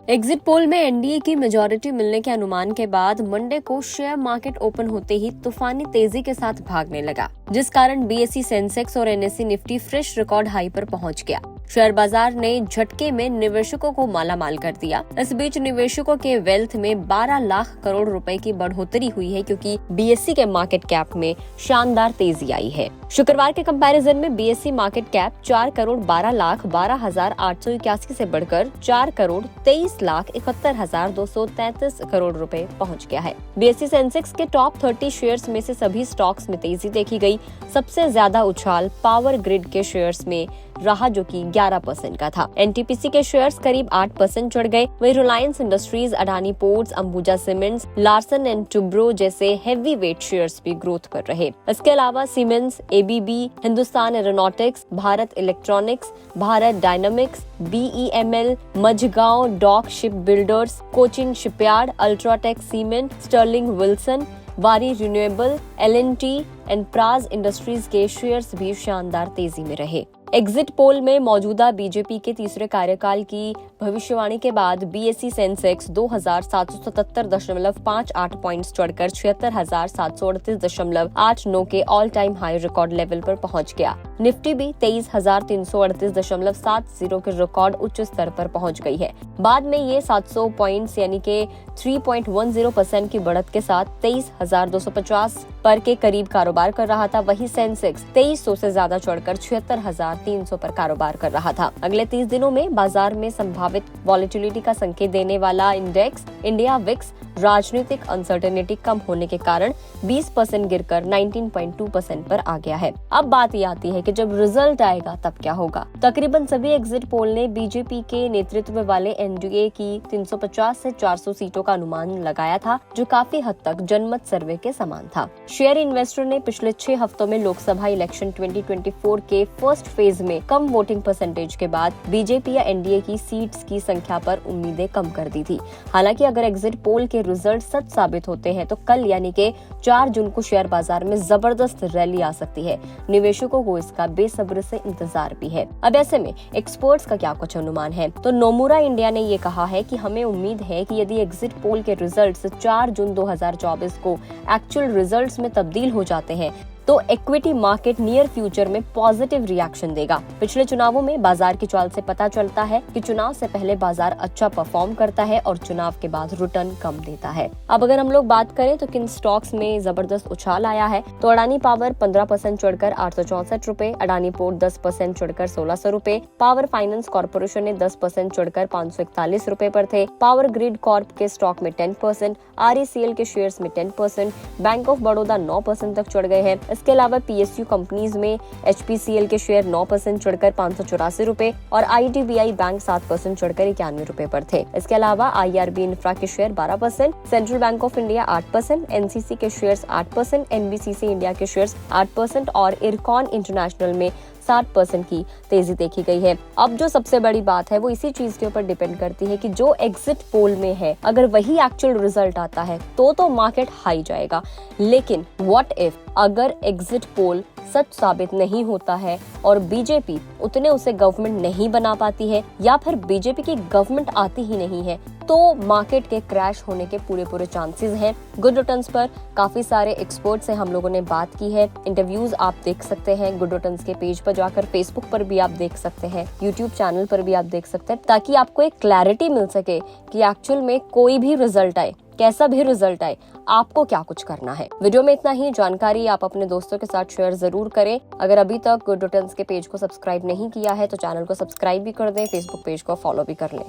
Exit poll में NDA की majority मिलने के अनुमान के बाद मंडे को शेयर मार्केट ओपन होते ही तूफानी तेजी के साथ भागने लगा, जिस कारण बीएसई सेंसेक्स और NSE Nifty fresh record high पर पहुंच गया। शेयर बाजार ने झटके में निवेशकों को मालामाल कर दिया। इस बीच निवेशकों के वेल्थ में 12 लाख करोड़ रुपए की बढ़ोतरी हुई है, क्योंकि बीएसई के मार्केट कैप में शानदार तेजी आई है। शुक्रवार के कंपैरिजन में BSE market cap 4 crore 12 lakh 12,881 से बढ़कर 4 करोड़ 23 लाख 71,233 करोड़ रुपए पहुंच गया है। बीएसई सेंसेक्स के टॉप 30 शेयर्स में से सभी स्टॉक्स में तेजी देखी गई। सबसे ज्यादा उछाल पावर ग्रिड के शेयर्स में रहा, जो कि 11% का था। एनटीपीसी के शेयर्स करीब 8% चढ़ गए। वहीं रिलायंस इंडस्ट्रीज, अडानी पोर्ट्स, अंबुजा सीमेंट्स, लार्सन एंड टुब्रो जैसे हैवी वेट शेयर्स भी ग्रोथ पर रहे। इसके अलावा Siemens, ABB, Hindustan Aeronautics, Bharat Electronics, Bharat Dynamics, BEML, Mazagon Dock Shipbuilders, Cochin Shipyard, UltraTech Cement, Sterling Wilson, Waaree Renewable, LNT and Praj Industries के शेयर्स भी शानदार तेजी में रहे। एग्जिट पोल में मौजूदा बीजेपी के तीसरे कार्यकाल की भविष्यवाणी के बाद बीएसई सेंसेक्स 2,777.58 पॉइंट्स चढ़कर 76,738.89 के all time high record level पर पहुंच गया। निफ्टी भी 23,338.70 के रिकॉर्ड उच्च स्तर पर पहुंच गई है। बाद में ये 700 पॉइंट्स यानी के 3.10% की बढ़त के साथ 23,250 पर के करीब कारोबार कर रहा था। वही सेंसेक्स 2300 से ज्यादा चढ़कर 76,300 पर कारोबार कर रहा था। अगले 30 दिनों में बाजार में संभावित वॉलेटिलिटी का संकेत देने वाला इंडेक्स इंडिया विक्स राजनीतिक अनसर्टेनिटी कम होने के कारण 20% गिरकर 19.2% पर आ गया है। अब बात ये आती है कि जब रिजल्ट आएगा तब क्या होगा। तकरीबन सभी एग्जिट पोल ने बीजेपी के नेतृत्व वाले एनडीए की 350 से 400 सीटों का अनुमान लगाया था, जो काफी हद तक जनमत सर्वे के समान था। शेयर इन्वेस्टर ने पिछले 6 हफ्तों में लोकसभा इलेक्शन 2024 के फर्स्ट फेज में कम वोटिंग परसेंटेज के बाद बीजेपी या एनडीए की सीट्स की संख्या पर उम्मीदें कम कर दी थी। हालांकि अगर एग्जिट पोल के रिजल्ट सच साबित होते हैं तो कल यानी के 4 जून को शेयर बाजार में जबरदस्त रैली आ सकती है। निवेशकों को इसका बेसब्री से इंतजार भी है। अब ऐसे में एक्सपर्ट्स का क्या कुछ अनुमान है, तो नोमुरा इंडिया ने ये कहा है कि हमें उम्मीद है कि यदि एग्जिट पोल के रिजल्ट्स 4 जून 2024 को एक्चुअल रिजल्ट्स में तब्दील हो जाते हैं तो इक्विटी मार्केट नियर फ्यूचर में पॉजिटिव रिएक्शन देगा। पिछले चुनावों में बाजार की चाल से पता चलता है कि चुनाव से पहले बाजार अच्छा परफॉर्म करता है और चुनाव के बाद रिटर्न कम देता है। अब अगर हम लोग बात करें तो किन स्टॉक्स में जबरदस्त उछाल आया है, तो अडानी पावर 15% चढ़कर 864 रुपए, अडानी पोर्ट 10% चढ़कर 1600 रुपए, पावर फाइनेंस कॉर्पोरेशन ने 10% चढ़कर 541 रुपए पर थे, पावर ग्रिड कॉर्प के स्टॉक में 10%, आरईसीएल के शेयर्स में 10%, बैंक ऑफ बड़ौदा 9% तक चढ़ गए हैं। इसके अलावा पीएसयू कंपनीज में एचपीसीएल के शेयर 9% चढ़कर 584 रुपए और आईडीबीआई बैंक 7% चढ़कर 91 रुपए पर थे। इसके अलावा आईआरबी इंफ्रा के share 12%, central bank of India 8%, NCC के शेयर्स 8%, एनबीसीसी इंडिया के शेयर्स 8% और इरकॉन इंटरनेशनल में 7% की तेजी देखी गई है। अब जो सबसे बड़ी बात है वो इसी चीज के ऊपर डिपेंड करती है कि जो एग्जिट पोल में है अगर वही एक्चुअल रिजल्ट आता है तो मार्केट हाई जाएगा। लेकिन व्हाट इफ अगर एग्जिट पोल सच साबित नहीं होता है और बीजेपी उतने उसे गवर्नमेंट नहीं बना पाती है या फिर बीजेपी की गवर्नमेंट आती ही नहीं है, तो मार्केट के क्रैश होने के पूरे चांसेस हैं। गुड रिटर्न्स पर काफी सारे एक्सपर्ट से हम लोगों ने बात की है। इंटरव्यूज आप देख सकते हैं गुड रिटर्न्स के पेज पर जाकर, फेसबुक पर भी आप देख सकते हैं, यूट्यूब चैनल पर भी आप देख सकते हैं, ताकि आपको एक क्लैरिटी मिल सके कि एक्चुअल में कोई भी रिजल्ट आए, कैसा भी रिजल्ट आए, आपको क्या कुछ करना है। वीडियो में इतना ही। जानकारी आप अपने दोस्तों के साथ शेयर जरूर करें। अगर अभी तक गुड रिटर्न्स के पेज को सब्सक्राइब नहीं किया है तो चैनल को सब्सक्राइब भी कर दें, फेसबुक पेज को फॉलो भी कर लें।